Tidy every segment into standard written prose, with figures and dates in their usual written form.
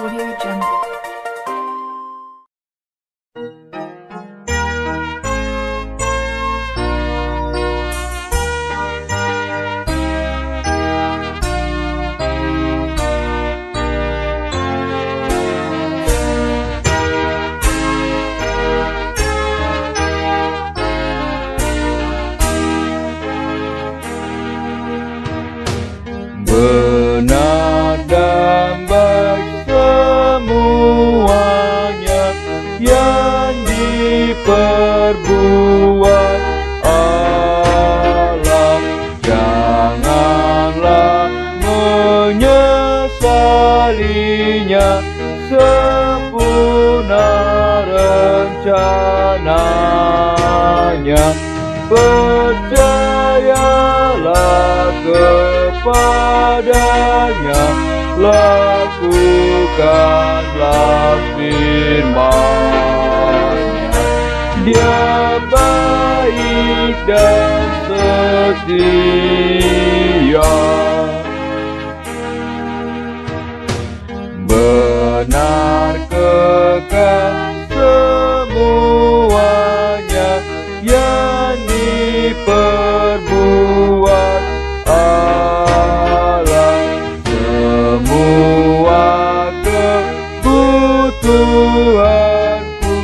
Audio Jungle. Benar dan baik semuanya yang diperbuat Allah. Janganlah menyesalinya, sempurna rencananya. Percayalah kepadanya, lakukanlah firman-Nya. Dia baik dan setia, benar kekal semuanya yang diperbuat Allah. Semua kebutuhanku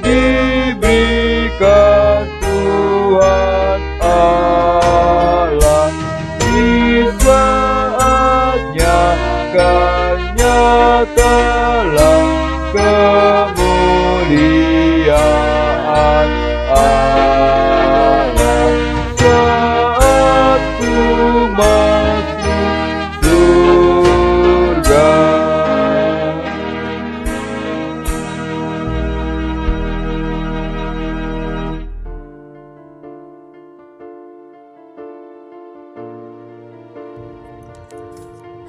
diberikan Tuhan Allah. Di saatnya kan nyatalah kemuliaan Allah saat ku masuk surga.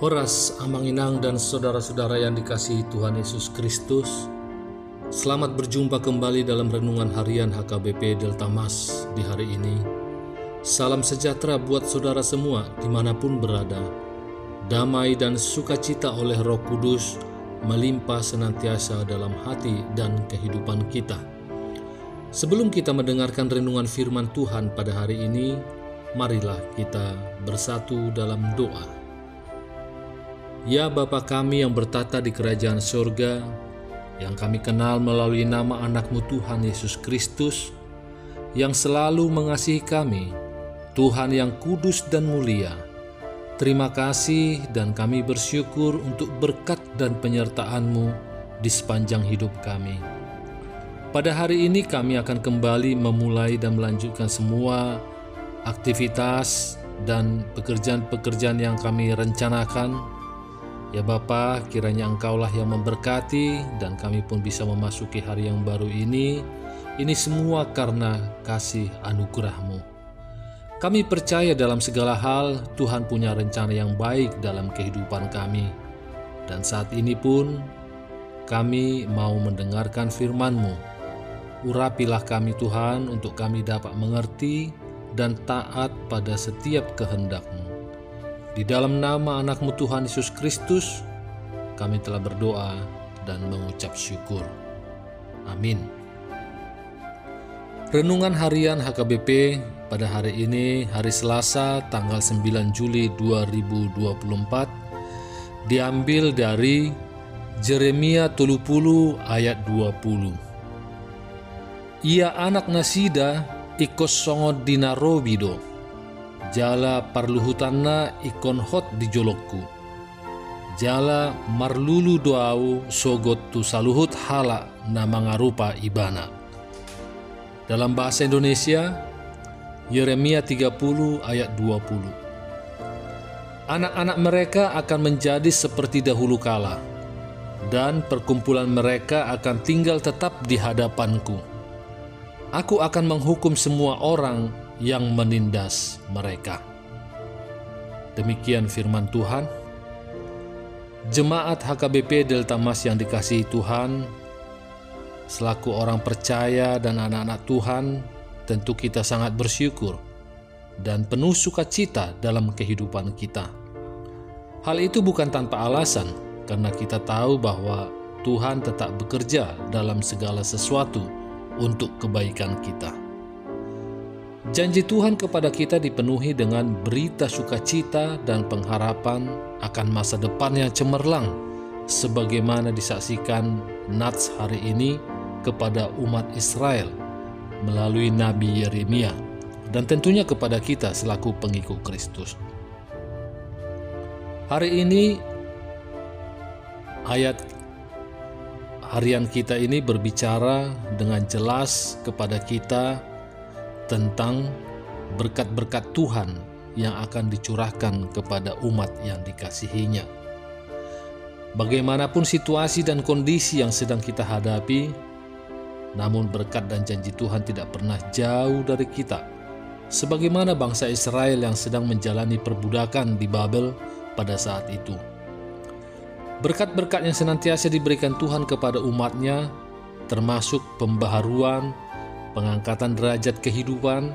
Horas, Amanginang, dan saudara-saudara yang dikasihi Tuhan Yesus Kristus, selamat berjumpa kembali dalam Renungan Harian HKBP Delta Mas di hari ini. Salam sejahtera buat saudara semua dimanapun berada. Damai dan sukacita oleh Roh Kudus melimpah senantiasa dalam hati dan kehidupan kita. Sebelum kita mendengarkan renungan firman Tuhan pada hari ini, marilah kita bersatu dalam doa. Ya Bapa kami yang bertata di kerajaan surga, yang kami kenal melalui nama anak-Mu Tuhan Yesus Kristus, yang selalu mengasihi kami, Tuhan yang kudus dan mulia. Terima kasih dan kami bersyukur untuk berkat dan penyertaan-Mu di sepanjang hidup kami. Pada hari ini kami akan kembali memulai dan melanjutkan semua aktivitas dan pekerjaan-pekerjaan yang kami rencanakan. Ya Bapa, kiranya Engkaulah yang memberkati dan kami pun bisa memasuki hari yang baru ini. Ini semua karena kasih anugerah-Mu. Kami percaya dalam segala hal Tuhan punya rencana yang baik dalam kehidupan kami. Dan saat ini pun kami mau mendengarkan firman-Mu. Urapilah kami Tuhan untuk kami dapat mengerti dan taat pada setiap kehendak-Mu. Di dalam nama anak-Mu Tuhan Yesus Kristus, kami telah berdoa dan mengucap syukur. Amin. Renungan Harian HKBP pada hari ini, hari Selasa, tanggal 9 Juli 2024, diambil dari Jeremia 30 ayat 20. Ia anak nasida ikos songo dinarobido, jala parluhutanna ikon hot di jolokku. Jala marlulu doau sogot tu saluhut hala na mangarupa ibana. Dalam bahasa Indonesia, Yeremia 30 ayat 20. Anak-anak mereka akan menjadi seperti dahulu kala, dan perkumpulan mereka akan tinggal tetap di hadapanku. Aku akan menghukum semua orang yang menindas mereka. Demikian firman Tuhan. Jemaat HKBP Delta Mas yang dikasihi Tuhan, selaku orang percaya dan anak-anak Tuhan, tentu kita sangat bersyukur dan penuh sukacita dalam kehidupan kita. Hal itu bukan tanpa alasan, karena kita tahu bahwa Tuhan tetap bekerja dalam segala sesuatu untuk kebaikan kita. Janji Tuhan kepada kita dipenuhi dengan berita sukacita dan pengharapan akan masa depan yang cemerlang, sebagaimana disaksikan Nats hari ini kepada umat Israel melalui Nabi Yeremia, dan tentunya kepada kita selaku pengikut Kristus. Hari ini ayat harian kita ini berbicara dengan jelas kepada kita tentang berkat-berkat Tuhan yang akan dicurahkan kepada umat yang dikasihinya. Bagaimanapun situasi dan kondisi yang sedang kita hadapi, namun berkat dan janji Tuhan tidak pernah jauh dari kita. Sebagaimana bangsa Israel yang sedang menjalani perbudakan di Babel pada saat itu. Berkat-berkat yang senantiasa diberikan Tuhan kepada umatnya, termasuk pembaharuan, pengangkatan derajat kehidupan,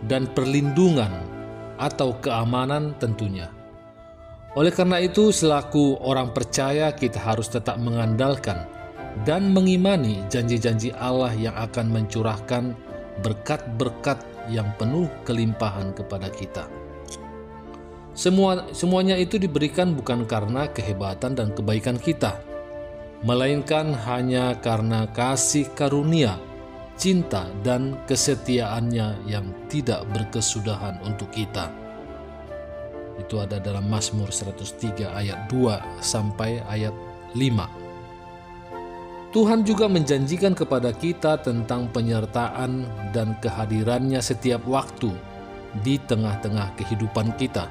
dan perlindungan atau keamanan tentunya. Oleh karena itu, selaku orang percaya kita harus tetap mengandalkan dan mengimani janji-janji Allah yang akan mencurahkan berkat-berkat yang penuh kelimpahan kepada kita. Semuanya itu diberikan bukan karena kehebatan dan kebaikan kita, melainkan hanya karena kasih karunia, cinta, dan kesetiaannya yang tidak berkesudahan untuk kita. Itu ada dalam Mazmur 103 ayat 2 sampai ayat 5. Tuhan juga menjanjikan kepada kita tentang penyertaan dan kehadirannya setiap waktu di tengah-tengah kehidupan kita.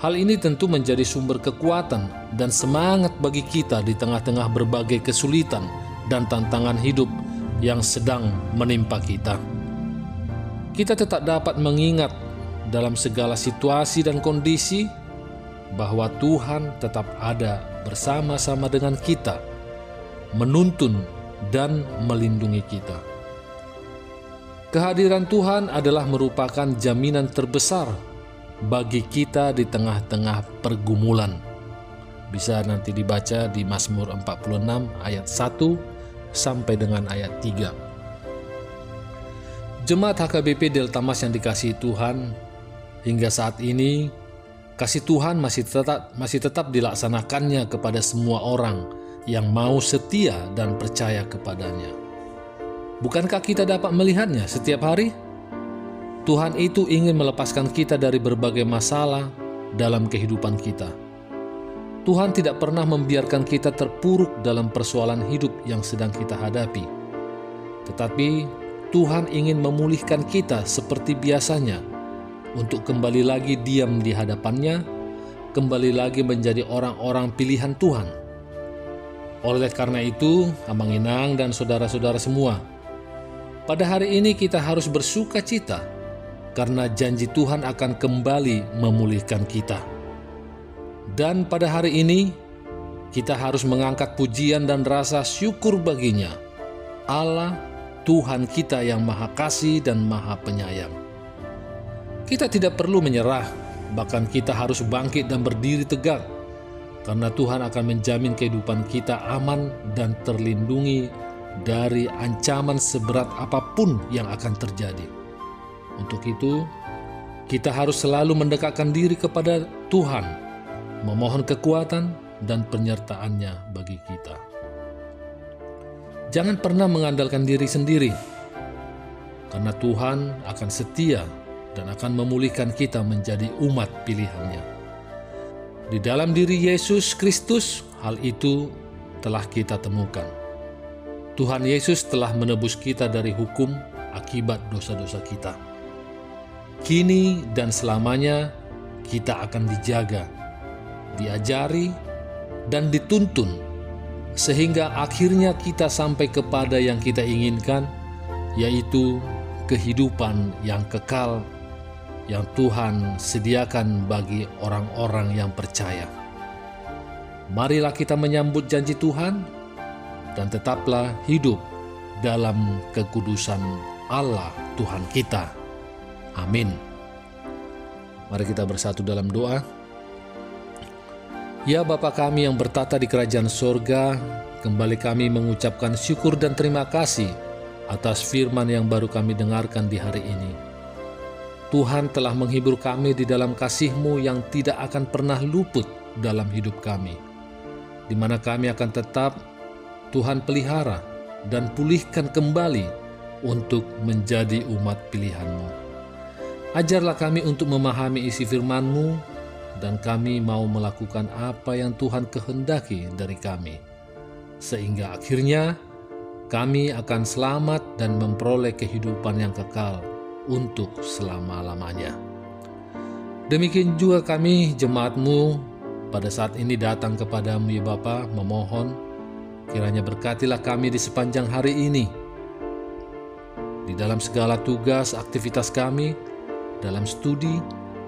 Hal ini tentu menjadi sumber kekuatan dan semangat bagi kita di tengah-tengah berbagai kesulitan dan tantangan hidup yang sedang menimpa kita. Kita tetap dapat mengingat dalam segala situasi dan kondisi bahwa Tuhan tetap ada bersama-sama dengan kita, menuntun dan melindungi kita. Kehadiran Tuhan adalah merupakan jaminan terbesar bagi kita di tengah-tengah pergumulan. Bisa nanti dibaca di Mazmur 46 ayat 1 sampai dengan ayat 3. Jemaat HKBP Deltamas yang dikasihi Tuhan, hingga saat ini kasih Tuhan masih tetap dilaksanakannya kepada semua orang yang mau setia dan percaya kepadanya. Bukankah kita dapat melihatnya setiap hari? Tuhan itu ingin melepaskan kita dari berbagai masalah dalam kehidupan kita. Tuhan tidak pernah membiarkan kita terpuruk dalam persoalan hidup yang sedang kita hadapi. Tetapi Tuhan ingin memulihkan kita seperti biasanya untuk kembali lagi diam di hadapannya, kembali lagi menjadi orang-orang pilihan Tuhan. Oleh karena itu, Abang Inang dan saudara-saudara semua, pada hari ini kita harus bersuka cita karena janji Tuhan akan kembali memulihkan kita. Dan pada hari ini, kita harus mengangkat pujian dan rasa syukur baginya, Allah, Tuhan kita yang Maha Kasih dan Maha Penyayang. Kita tidak perlu menyerah, bahkan kita harus bangkit dan berdiri tegak, karena Tuhan akan menjamin kehidupan kita aman dan terlindungi dari ancaman seberat apapun yang akan terjadi. Untuk itu, kita harus selalu mendekatkan diri kepada Tuhan, memohon kekuatan dan penyertaan-Nya bagi kita. Jangan pernah mengandalkan diri sendiri, karena Tuhan akan setia dan akan memulihkan kita menjadi umat pilihan-Nya. Di dalam diri Yesus Kristus, hal itu telah kita temukan. Tuhan Yesus telah menebus kita dari hukum akibat dosa-dosa kita. Kini dan selamanya kita akan dijaga, diajari, dan dituntun, sehingga akhirnya kita sampai kepada yang kita inginkan, yaitu kehidupan yang kekal yang Tuhan sediakan bagi orang-orang yang percaya. Marilah kita menyambut janji Tuhan dan tetaplah hidup dalam kekudusan Allah Tuhan kita. Amin. Mari kita bersatu dalam doa. Ya Bapa kami yang bertata di kerajaan sorga, kembali kami mengucapkan syukur dan terima kasih atas firman yang baru kami dengarkan di hari ini. Tuhan telah menghibur kami di dalam kasih-Mu yang tidak akan pernah luput dalam hidup kami, di mana kami akan tetap Tuhan pelihara dan pulihkan kembali untuk menjadi umat pilihan-Mu. Ajarlah kami untuk memahami isi firman-Mu, dan kami mau melakukan apa yang Tuhan kehendaki dari kami, sehingga akhirnya kami akan selamat dan memperoleh kehidupan yang kekal untuk selama-lamanya. Demikian juga kami jemaat-Mu pada saat ini datang kepadamu ya Bapa, memohon kiranya berkatilah kami di sepanjang hari ini, di dalam segala tugas aktivitas kami, dalam studi,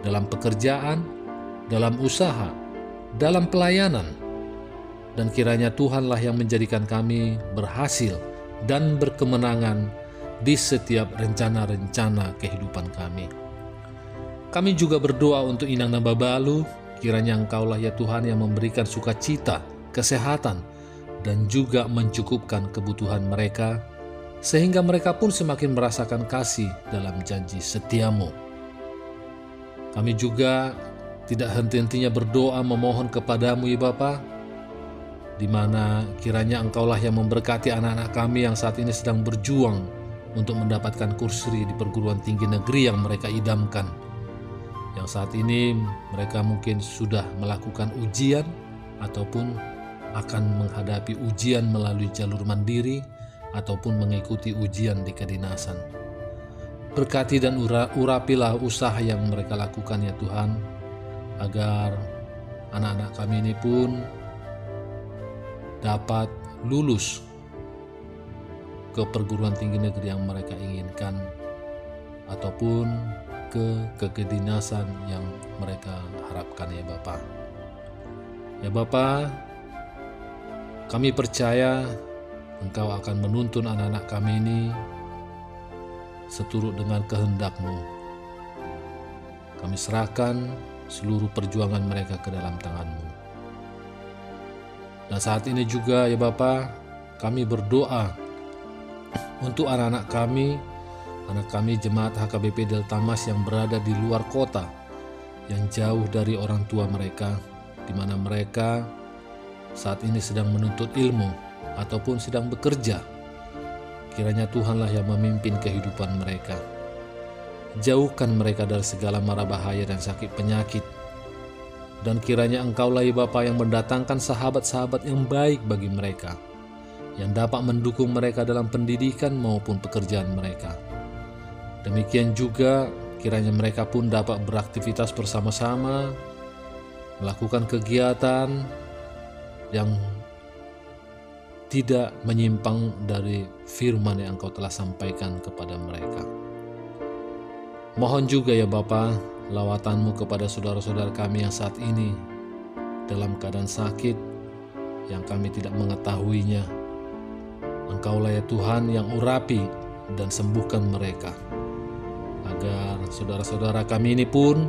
dalam pekerjaan, dalam usaha, dalam pelayanan, dan kiranya Tuhanlah yang menjadikan kami berhasil dan berkemenangan di setiap rencana-rencana kehidupan kami. Kami juga berdoa untuk Inang Nababalu, kiranya Engkaulah ya Tuhan yang memberikan sukacita, kesehatan, dan juga mencukupkan kebutuhan mereka, sehingga mereka pun semakin merasakan kasih dalam janji setia-Mu. Kami juga tidak henti-hentinya berdoa memohon kepadamu ya Bapa, di mana kiranya Engkaulah yang memberkati anak-anak kami yang saat ini sedang berjuang untuk mendapatkan kursi di perguruan tinggi negeri yang mereka idamkan. Yang saat ini mereka mungkin sudah melakukan ujian ataupun akan menghadapi ujian melalui jalur mandiri ataupun mengikuti ujian di kedinasan. Berkati dan urapilah usaha yang mereka lakukan ya Tuhan, agar anak-anak kami ini pun dapat lulus ke perguruan tinggi negeri yang mereka inginkan ataupun ke kedinasan yang mereka harapkan ya Bapa. Ya Bapa, kami percaya Engkau akan menuntun anak-anak kami ini seturut dengan kehendak-Mu. Kami serahkan seluruh perjuangan mereka ke dalam tangan-Mu. Dan saat ini juga ya Bapa, kami berdoa untuk anak-anak kami jemaat HKBP Delta Mas yang berada di luar kota, yang jauh dari orang tua mereka, di mana mereka saat ini sedang menuntut ilmu ataupun sedang bekerja. Kiranya Tuhanlah yang memimpin kehidupan mereka. Jauhkan mereka dari segala mara bahaya dan sakit penyakit. Dan kiranya Engkaulah ya Bapa yang mendatangkan sahabat-sahabat yang baik bagi mereka, yang dapat mendukung mereka dalam pendidikan maupun pekerjaan mereka. Demikian juga kiranya mereka pun dapat beraktivitas bersama-sama, melakukan kegiatan yang tidak menyimpang dari firman yang Engkau telah sampaikan kepada mereka. Mohon juga ya Bapa, lawatan-Mu kepada saudara-saudara kami yang saat ini dalam keadaan sakit, yang kami tidak mengetahuinya. Engkaulah ya Tuhan yang urapi dan sembuhkan mereka, agar saudara-saudara kami ini pun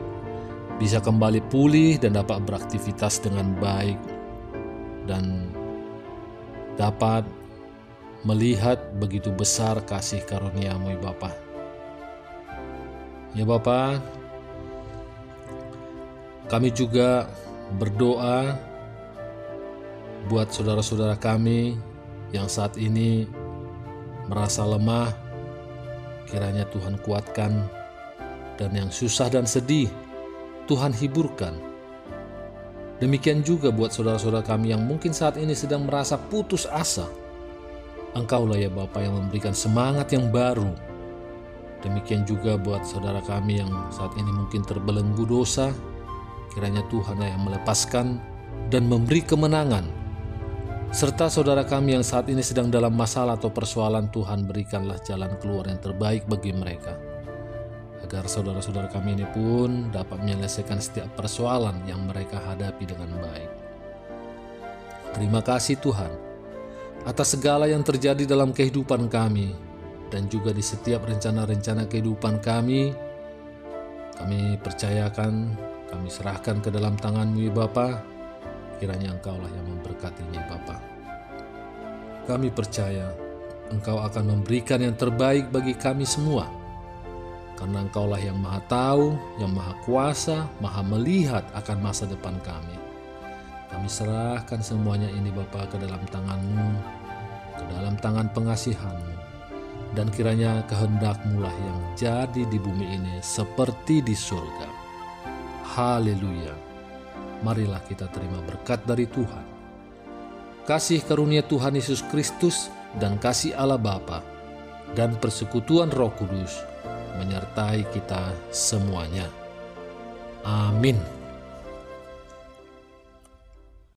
bisa kembali pulih dan dapat beraktivitas dengan baik, dan dapat melihat begitu besar kasih karunia-Mu ya Bapa. Ya Bapa, kami juga berdoa buat saudara-saudara kami yang saat ini merasa lemah, kiranya Tuhan kuatkan, dan yang susah dan sedih Tuhan hiburkan. Demikian juga buat saudara-saudara kami yang mungkin saat ini sedang merasa putus asa. Engkaulah ya Bapa yang memberikan semangat yang baru. Demikian juga buat saudara kami yang saat ini mungkin terbelenggu dosa, kiranya Tuhanlah yang melepaskan dan memberi kemenangan. Serta saudara kami yang saat ini sedang dalam masalah atau persoalan, Tuhan berikanlah jalan keluar yang terbaik bagi mereka, agar saudara-saudara kami ini pun dapat menyelesaikan setiap persoalan yang mereka hadapi dengan baik. Terima kasih Tuhan atas segala yang terjadi dalam kehidupan kami, dan juga di setiap rencana-rencana kehidupan kami. Kami percayakan, kami serahkan ke dalam tangan-Mu ya Bapa. kiranya Engkaulah yang memberkatinya Bapa. Kami percaya Engkau akan memberikan yang terbaik bagi kami semua, karena Engkaulah yang Maha Tahu, yang Maha Kuasa, Maha melihat akan masa depan kami. Kami serahkan semuanya ini Bapa ke dalam tangan-Mu, ke dalam tangan pengasihan-Mu, dan kiranya kehendak-Mu lah yang jadi di bumi ini seperti di surga. Haleluya. Marilah kita terima berkat dari Tuhan. Kasih karunia Tuhan Yesus Kristus dan kasih Allah Bapa dan persekutuan Roh Kudus menyertai kita semuanya. Amin.